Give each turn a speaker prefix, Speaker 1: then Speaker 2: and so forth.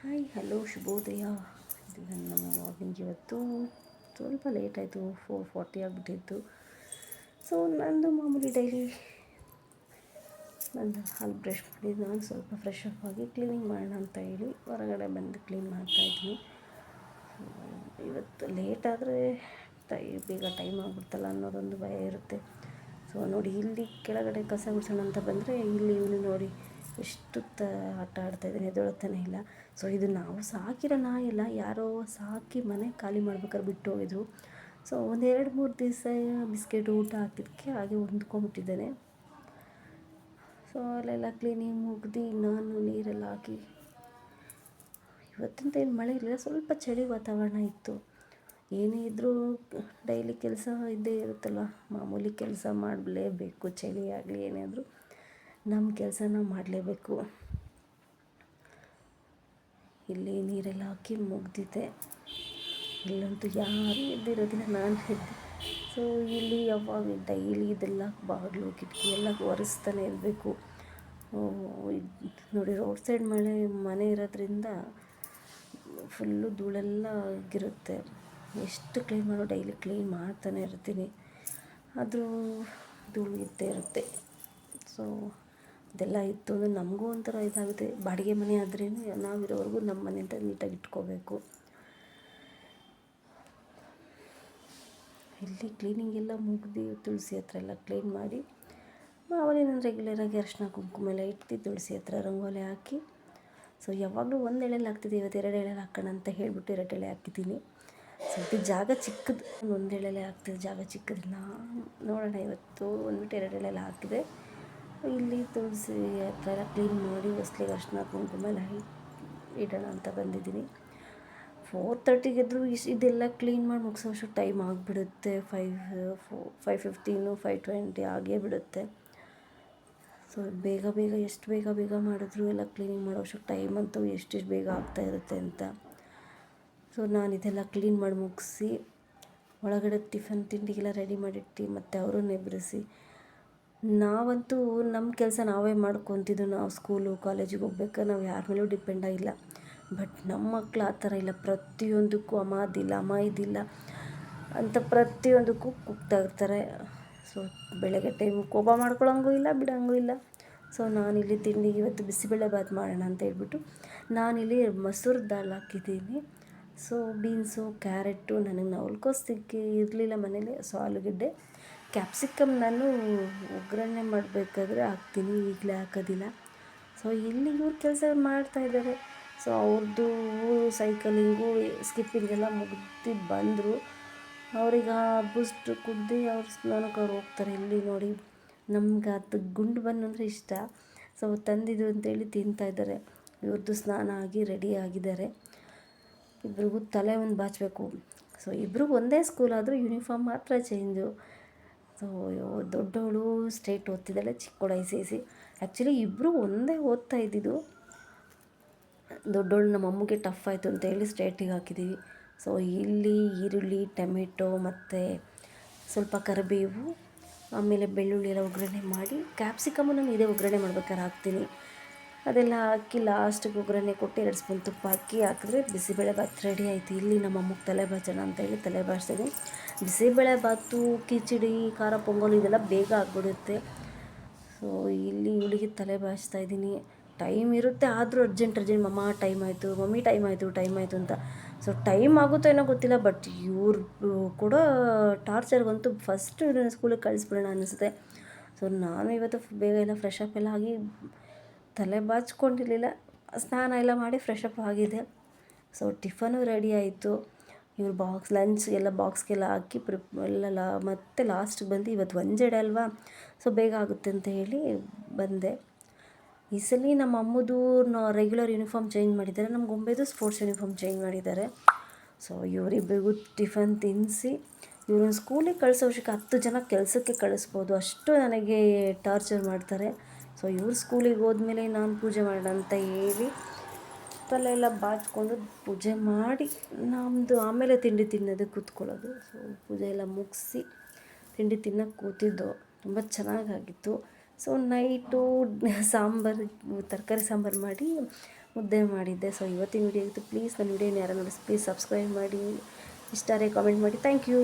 Speaker 1: Hi hello ಶುಭೋದಯ. ಇದು ನಮ್ಮ ಮಾರ್ನಿಂಗ್. ಇವತ್ತು ಸ್ವಲ್ಪ ಲೇಟ್ ಆಯಿತು, 4:40 ಆಗಿಬಿಟ್ಟಿತ್ತು. ಸೊ ನಂದು ಮಾಮೂಲಿ ಡೈಲಿ ನಂದು ಹಾಲು ಬ್ರಷ್ ಮಾಡಿ ನಾನು ಸ್ವಲ್ಪ ಫ್ರೆಶ್ ಅಪ್ ಆಗಿ ಕ್ಲೀನಿಂಗ್ ಮಾಡೋಣ ಅಂತ ಹೇಳಿ ಹೊರಗಡೆ ಬಂದು ಕ್ಲೀನ್ ಮಾಡ್ತಾಯಿದ್ದೀನಿ. ಇವತ್ತು ಲೇಟ್ ಆದರೆ ಬೇಗ ಟೈಮ್ ಆಗಿಬಿಡ್ತಲ್ಲ ಅನ್ನೋದೊಂದು ಭಯ ಇರುತ್ತೆ. ಸೊ ನೋಡಿ, ಇಲ್ಲಿ ಕೆಳಗಡೆ ಕಸ ಗುಡಿಸೋಣ ಅಂತ ಬಂದರೆ ಇಲ್ಲಿ ಇವನು ನೋಡಿ ಎಷ್ಟು ಆಟ ಆಡ್ತಾಯಿದ್ದಾನೆ, ಎದ್ದೇಳುತ್ತಾನೆ ಇಲ್ಲ. ಸೊ ಇದು ನಾವು ಸಾಕಿರೋ ನಾಯಿಲ್ಲ, ಯಾರೋ ಸಾಕಿ ಮನೆ ಖಾಲಿ ಮಾಡ್ಬೇಕಾದ್ರೆ ಬಿಟ್ಟು ಹೋಗಿದ್ರು. ಸೊ ಒಂದು 2-3 ದಿವಸ ಬಿಸ್ಕೆಟ್ ಊಟ ಹಾಕಿದ್ದಕ್ಕೆ ಹಾಗೆ ಹೊಂದ್ಕೊಂಬಿಟ್ಟಿದ್ದಾನೆ. ಸೊ ಅಲ್ಲೆಲ್ಲ ಕ್ಲೀನಿಂಗ್ ಮುಗ್ದು ನಾನು ನೀರೆಲ್ಲ ಹಾಕಿ, ಇವತ್ತಂತ ಏನು ಮಳೆ ಇರಲಿಲ್ಲ, ಸ್ವಲ್ಪ ಚಳಿ ವಾತಾವರಣ ಇತ್ತು. ಏನೇ ಇದ್ದರೂ ಡೈಲಿ ಕೆಲಸ ಇದ್ದೇ ಇರುತ್ತಲ್ಲ, ಮಾಮೂಲಿ ಕೆಲಸ ಮಾಡಲೇಬೇಕು. ಚಳಿ ಆಗಲಿ ಏನೇ ಆದರೂ ನಮ್ಮ ಕೆಲಸನ ಮಾಡಲೇಬೇಕು. ಇಲ್ಲಿ ನೀರೆಲ್ಲ ಹಾಕಿ ಮುಗ್ದಿದೆ. ಇಲ್ಲಂತೂ ಯಾರೂ ಎದ್ದಿರೋದಿಲ್ಲ, ನಾನು ಎದ್ದೆ. ಸೊ ಇಲ್ಲಿ ಯಾವಾಗ ಡೈಲಿ ಇದೆಲ್ಲ ಬಾಗಿಲು ಕಿಟಕಿ ಎಲ್ಲ ಒರೆಸ್ತಾನೆ ಇರಬೇಕು. ನೋಡಿ, ರೋಡ್ ಸೈಡ್ ಮನೆ ಇರೋದ್ರಿಂದ ಫುಲ್ಲು ಧೂಳೆಲ್ಲ ಆಗಿರುತ್ತೆ. ಎಷ್ಟು ಕ್ಲೀನ್ ಮಾಡೋ ಡೈಲಿ ಕ್ಲೀನ್ ಮಾಡ್ತಾನೆ ಇರ್ತೀನಿ, ಆದರೂ ಧೂಳು ಇದ್ದೇ ಇರುತ್ತೆ. ಸೊ ಅದೆಲ್ಲ ಇತ್ತು ಅಂದರೆ ನಮಗೂ ಒಂಥರ ಇದಾಗುತ್ತೆ. ಬಾಡಿಗೆ ಮನೆ ಆದ್ರೇ ನಾವಿರೋವರೆಗೂ ನಮ್ಮ ಮನೆ ಅಂತ ನೀಟಾಗಿ ಇಟ್ಕೋಬೇಕು. ಇಲ್ಲಿ ಕ್ಲೀನಿಂಗ್ ಎಲ್ಲ ಮುಗಿದು ತುಳಸಿ ಹತ್ರ ಎಲ್ಲ ಕ್ಲೀನ್ ಮಾಡಿ ಮಾಮೂಲಿ ನಾನು ರೆಗ್ಯುಲರಾಗಿ ಅರಿಶಿನ ಕುಂಕುಮ ಎಲ್ಲ ಇಟ್ಟು ತುಳಸಿ ಹತ್ರ ರಂಗೋಲಿ ಹಾಕಿ, ಸೊ ಯಾವಾಗಲೂ ಒಂದು ಎಳೆಯಲ್ಲಿ ಹಾಕ್ತಿದ್ದೆ, ಇವತ್ತು 2 ಎಳೆಯಲ್ಲಿ ಹಾಕೋಣ ಅಂತ ಹೇಳಿಬಿಟ್ಟು 2 ಎಳೆ ಹಾಕಿದ್ದೀನಿ. ಸ್ವಲ್ಪ ಜಾಗ ಚಿಕ್ಕದು, ಒಂದು ಎಳೆಲೆ ಹಾಕ್ತಿದ್ದೆ, ಜಾಗ ಚಿಕ್ಕದ್ರಿಂದ ನೋಡೋಣ ಇವತ್ತು ಅಂದ್ಬಿಟ್ಟು 2 ಎಳೆಲ್ಲ ಹಾಕಿದೆ. ಇಲ್ಲಿ ತುಳಸಿ ಹತ್ರ ಎಲ್ಲ ಕ್ಲೀನ್ ಮಾಡಿ ಹೊಸ್ಲಿಗೆ ಅರಿಶಿನ ಕುಂಕುಮ ಎಲ್ಲ ಇಡೋಣ ಅಂತ ಬಂದಿದ್ದೀನಿ. 4:30ಗೆ ಎದ್ದರೂ ಇದೆಲ್ಲ ಕ್ಲೀನ್ ಮಾಡಿ ಮುಗಿಸೋಷ್ಟು ಟೈಮ್ ಆಗಿಬಿಡುತ್ತೆ. 5:15 5:20 ಆಗೇ ಬಿಡುತ್ತೆ. ಸೊ ಎಷ್ಟು ಬೇಗ ಮಾಡಿದ್ರು ಎಲ್ಲ ಕ್ಲೀನಿಂಗ್ ಮಾಡೋಷ್ಟು ಟೈಮ್ ಅಂತೂ ಎಷ್ಟೆಷ್ಟು ಬೇಗ ಆಗ್ತಾಯಿರುತ್ತೆ ಅಂತ. ಸೊ ನಾನು ಇದೆಲ್ಲ ಕ್ಲೀನ್ ಮಾಡಿ ಮುಗಿಸಿ ಒಳಗಡೆ ಟಿಫನ್ ತಿಂಡಿಗೆಲ್ಲ ರೆಡಿ ಮಾಡಿಟ್ಟು ಮತ್ತು ಅವರನ್ನು ಎಬ್ಬರಿಸಿ, ನಾವಂತೂ ನಮ್ಮ ಕೆಲಸ ನಾವೇ ಮಾಡ್ಕೊತಿದ್ದು. ನಾವು ಸ್ಕೂಲು ಕಾಲೇಜಿಗೆ ಹೋಗ್ಬೇಕಾದ್ರೆ ನಾವು ಯಾರ ಮೇಲೂ ಡಿಪೆಂಡ್ ಆಗಿಲ್ಲ. ಬಟ್ ನಮ್ಮ ಮಕ್ಕಳು ಆ ಥರ ಇಲ್ಲ. ಪ್ರತಿಯೊಂದಕ್ಕೂ ಅಮ್ಮ ಅದಿಲ್ಲ, ಅಮ್ಮ ಇದಿಲ್ಲ ಅಂತ ಪ್ರತಿಯೊಂದಕ್ಕೂ ಕೂಗ್ತಾ ಇರ್ತಾರೆ. ಸೊ ಬೆಳಗ್ಗೆ ಟೈಮು ಕೋಪ ಮಾಡ್ಕೊಳ್ಳೋಂಗೂ ಇಲ್ಲ, ಬಿಡೋಂಗೂ ಇಲ್ಲ. ಸೊ ನಾನಿಲ್ಲಿ ತಿಂಡಿಗೆ ಇವತ್ತು ಬಿಸಿಬೇಳೆಬಾತ್ ಮಾಡೋಣ ಅಂತ ಹೇಳ್ಬಿಟ್ಟು ನಾನಿಲ್ಲಿ ಮಸೂರ್ ದಾಲ್ ಹಾಕಿದ್ದೀನಿ. ಸೊ ಬೀನ್ಸು, ಕ್ಯಾರೆಟು, ನನಗೆ ನವಲ್ಕೋಸು ಇರಲಿಲ್ಲ ಮನೇಲಿ. ಸೊ ಆಲೂಗಡ್ಡೆ, ಕ್ಯಾಪ್ಸಿಕಮ್ ನಾನು ಒಗ್ಗರಣೆ ಮಾಡಬೇಕಾದ್ರೆ ಹಾಕ್ತೀನಿ, ಈಗಲೇ ಹಾಕೋದಿಲ್ಲ. ಸೊ ಇಲ್ಲಿ ಇವ್ರು ಕೆಲಸ ಮಾಡ್ತಾಯಿದ್ದಾರೆ. ಸೊ ಅವ್ರದ್ದು ಸೈಕಲಿಂಗು ಸ್ಕಿಪ್ಪಿಂಗೆಲ್ಲ ಮುಗ್ದು ಬಂದರು. ಅವ್ರಿಗೆ ಬೂಸ್ಟ್ ಕುಡ್ದು ಅವ್ರು ಸ್ನಾನಕ್ಕೆ ಅವ್ರು ಹೋಗ್ತಾರೆ. ಇಲ್ಲಿ ನೋಡಿ, ನಮ್ಗೆ ಅದು ಗುಂಡು ಬನ್ನು ಅಂದರೆ ಇಷ್ಟ. ಸೊ ತಂದಿದ್ದು ಅಂತೇಳಿ ತಿಂತಾಯಿದ್ದಾರೆ. ಇವ್ರದ್ದು ಸ್ನಾನ ಆಗಿ ರೆಡಿ ಆಗಿದ್ದಾರೆ. ಇಬ್ರಿಗೂ ತಲೆ ಒಂದು ಬಾಚಬೇಕು. ಸೊ ಇಬ್ರಿಗೂ ಒಂದೇ ಸ್ಕೂಲ್ ಆದರೂ ಯೂನಿಫಾರ್ಮ್ ಮಾತ್ರ ಚೇಂಜು. ಸೊ ದೊಡ್ಡವಳು ಸ್ಟ್ರೇಟ್ ಓದ್ತಿದ್ದಾಳೆ, ಚಿಕ್ಕವಳು ICSE. ಆ್ಯಕ್ಚುಲಿ ಇಬ್ಬರು ಒಂದೇ ಓದ್ತಾ ಇದ್ದಿದ್ದು. ದೊಡ್ಡವಳು ನಮ್ಮ ಅಮ್ಮಗೆ ಟಫ್ ಆಯಿತು ಅಂತ ಹೇಳಿ ಸ್ಟ್ರೇಟಿಗೆ ಹಾಕಿದ್ದೀವಿ. ಸೊ ಇಲ್ಲಿ ಈರುಳ್ಳಿ, ಟೊಮೆಟೊ ಮತ್ತು ಸ್ವಲ್ಪ ಕರಿಬೇವು, ಆಮೇಲೆ ಬೆಳ್ಳುಳ್ಳಿ ಎಲ್ಲ ಒಗ್ಗರಣೆ ಮಾಡಿ, ಕ್ಯಾಪ್ಸಿಕಮ್ಮು ನಾನು ಇದೇ ಒಗ್ಗರಣೆ ಮಾಡ್ಬೇಕಾದ್ರೆ ಹಾಕ್ತೀನಿ. ಅದೆಲ್ಲ ಹಾಕಿ ಲಾಸ್ಟಿಗೆ ಒಗ್ಗರಣೆ ಕೊಟ್ಟು 2 ಸ್ಪೂನ್ ತುಪ್ಪ ಹಾಕಿದ್ರೆ ಬಿಸಿಬೇಳೆಬಾತ್ ರೆಡಿ ಆಯಿತು. ಇಲ್ಲಿ ನಮ್ಮ ಅಮ್ಮಗೆ ತಲೆ ಬಾಚೋಣ ಅಂತ ಹೇಳಿ ತಲೆ ಬಾಚ್ತಿದ್ದೀನಿ. ಬಿಸಿಬೇಳೆಬಾತು, ಕಿಚಡಿ, ಖಾರ ಪೊಂಗಲ್ ಇದೆಲ್ಲ ಬೇಗ ಆಗಿಬಿಡುತ್ತೆ. ಸೊ ಇಲ್ಲಿ ಇವಳಿಗೆ ತಲೆ ಬಾಚ್ತಾಯಿದ್ದೀನಿ. ಟೈಮ್ ಇರುತ್ತೆ, ಆದರೂ ಅರ್ಜೆಂಟ್ ಮಮ್ಮ ಟೈಮ್ ಆಯಿತು, ಮಮ್ಮಿ ಟೈಮ್ ಆಯಿತು ಅಂತ. ಸೊ ಟೈಮ್ ಆಗುತ್ತೋ ಏನೋ ಗೊತ್ತಿಲ್ಲ, ಬಟ್ ಇವ್ರು ಕೂಡ ಟಾರ್ಚರ್ಗಂತೂ ಫಸ್ಟು ಇವ್ರನ್ನ ಸ್ಕೂಲಿಗೆ ಕಳಿಸ್ಬಿಡೋಣ ಅನ್ನಿಸುತ್ತೆ. ಸೊ ನಾನು ಇವತ್ತು ಬೇಗ ಎಲ್ಲ ಫ್ರೆಶ್ ಅಪ್ ಎಲ್ಲ ಆಗಿ ತಲೆ ಬಾಚ್ಕೊಂಡಿರಲಿಲ್ಲ, ಸ್ನಾನ ಎಲ್ಲ ಮಾಡಿ ಫ್ರೆಶ್ ಅಪ್ ಆಗಿದೆ. ಸೊ ಟಿಫನು ರೆಡಿ ಆಯಿತು. ಇವ್ರು ಲಂಚ್ಗೆಲ್ಲ ಬಾಕ್ಸ್ಗೆಲ್ಲ ಹಾಕಿ ಎಲ್ಲ ಮತ್ತೆ ಲಾಸ್ಟಿಗೆ ಬಂದು ಇವತ್ತು ವಂಜಡೆ ಅಲ್ವಾ, ಸೊ ಬೇಗ ಆಗುತ್ತೆ ಅಂತ ಹೇಳಿ ಬಂದೆ. ಈ ಸಲ ನಮ್ಮ ಅಮ್ಮದು ರೆಗ್ಯುಲರ್ ಯೂನಿಫಾರ್ಮ್ ಚೇಂಜ್ ಮಾಡಿದ್ದಾರೆ, ನಮ್ಮ ಗೊಂಬೆದು ಸ್ಪೋರ್ಟ್ಸ್ ಯೂನಿಫಾರ್ಮ್ ಚೇಂಜ್ ಮಾಡಿದ್ದಾರೆ. ಸೊ ಇವರಿಬ್ಬರಿಗೂ ಟಿಫನ್ ತಿನ್ನಿಸಿ ಇವ್ರನ್ನ ಸ್ಕೂಲಿಗೆ ಕಳಿಸೋ ವರ್ಷಕ್ಕೆ 10 ಜನ ಕೆಲಸಕ್ಕೆ ಕಳಿಸ್ಬೋದು, ಅಷ್ಟು ನನಗೆ ಟಾರ್ಚರ್ ಮಾಡ್ತಾರೆ. ಸೊ ಇವ್ರು ಸ್ಕೂಲಿಗೆ ಹೋದ್ಮೇಲೆ ನಾನು ಪೂಜೆ ಮಾಡೋಣ ಅಂತ ಹೇಳಿ ತಲೆ ಎಲ್ಲ ಬಾಚ್ಕೊಂಡು ಪೂಜೆ ಮಾಡಿ ನಮ್ಮದು ಆಮೇಲೆ ತಿಂಡಿ ತಿನ್ನೋದಕ್ಕೆ ಕೂತ್ಕೊಳ್ಳೋದು. ಸೊ ಪೂಜೆ ಎಲ್ಲ ಮುಗಿಸಿ ತಿಂಡಿ ತಿನ್ನೋಕ್ಕೆ ಕೂತಿದ್ದು, ತುಂಬ ಚೆನ್ನಾಗಾಗಿತ್ತು. ಸೊ ನೈಟು ತರಕಾರಿ ಸಾಂಬಾರು ಮಾಡಿ ಮುದ್ದೆ ಮಾಡಿದ್ದೆ. ಸೊ ಇವತ್ತಿನ ವೀಡಿಯೋ ಇತ್ತು. ಪ್ಲೀಸ್ ನನ್ನ ವೀಡಿಯೋನ ಯಾರು ನೋಡಿ ಪ್ಲೀಸ್ ಸಬ್ಸ್ಕ್ರೈಬ್ ಮಾಡಿ, ಇಷ್ಟಾರೆ ಕಾಮೆಂಟ್ ಮಾಡಿ. Thank you.